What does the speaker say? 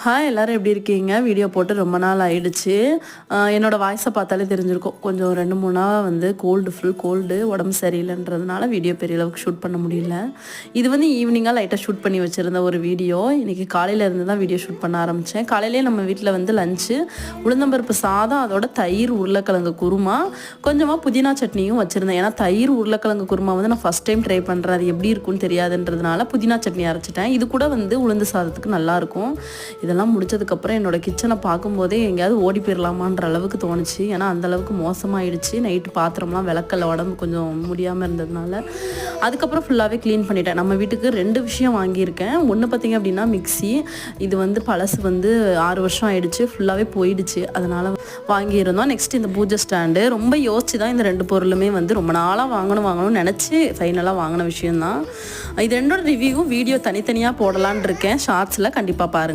Hi எல்லாரும் எப்படி இருக்கீங்க? வீடியோ போட்டு ரொம்ப நாள் ஆயிடுச்சு. என்னோட வாய்ஸை பார்த்தாலே தெரிஞ்சிருக்கும். கொஞ்சம் 2-3 நாள் வந்து ஃபுல் கோல்டு உடம்பு சரியில்லைன்றதுனால வீடியோ பெரிய அளவுக்கு ஷூட் பண்ண முடியல. இது வந்து ஈவினிங்காக லைட்டாக ஷூட் பண்ணி வச்சுருந்த ஒரு வீடியோ. இன்றைக்கி காலையில் இருந்து தான் வீடியோ ஷூட் பண்ண ஆரம்பித்தேன். காலையிலே நம்ம வீட்டில் வந்து லஞ்சு உளுந்தம்பருப்பு சாதம், அதோட தயிர் உருளைக்கிழங்கு குருமா, கொஞ்சமாக புதினா சட்னியும் வச்சுருந்தேன். ஏன்னா தயிர் உருளைக்கிழங்கு குருமா வந்து நான் ஃபஸ்ட் டைம் ட்ரை பண்ணுறேன். அது எப்படி இருக்குன்னு தெரியாதுன்றதுனால புதினா சட்னி அரைச்சிட்டேன். இது கூட வந்து உளுந்து சாதத்துக்கு நல்லாயிருக்கும். இதெல்லாம் முடிச்சதுக்கப்புறம் என்னோட கிச்சனை பார்க்கும்போதே எங்கேயாவது ஓடி போயிடலாமான்ற அளவுக்கு தோணுச்சு. ஏன்னா அந்தளவுக்கு மோசமாகிடுச்சு. நைட்டு பாத்திரம்லாம் விளக்கல, உடம்பு கொஞ்சம் முடியாமல் இருந்ததுனால. அதுக்கப்புறம் ஃபுல்லாகவே க்ளீன் பண்ணிட்டேன். நம்ம வீட்டுக்கு 2 விஷயம் வாங்கியிருக்கேன். ஒன்று பார்த்திங்க அப்படின்னா மிக்ஸி. இது வந்து பழசு வந்து 6 வருஷம் ஆகிடுச்சு, ஃபுல்லாகவே போயிடுச்சு. அதனால் வாங்கியிருந்தோம். நெக்ஸ்ட் இந்த பூஜை ஸ்டாண்டு. ரொம்ப யோசிச்சு தான் இந்த 2 பொருளுமே வந்து ரொம்ப நாளாக வாங்கணும்னு நினச்சி ஃபைனலாக வாங்கின விஷயந்தான். இது 2ஓட ரிவ்யூவும் வீடியோ தனித்தனியாக போடலான் இருக்கேன். ஷார்ட்ஸில் கண்டிப்பாக பாருங்கள்.